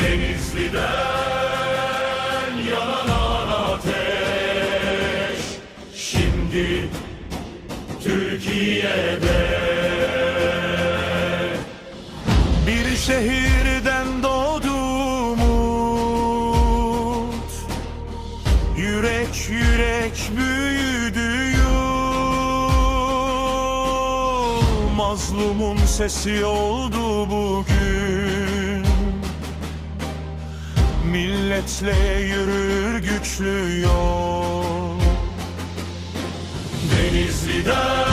Denizli'den yanan ateş şimdi Türkiye'de. Bir şehirden doğdu umut, yürek yürek büyüdü yol. Mazlumun sesi oldu bugün, milletle yürür güçlü yol. Denizli'den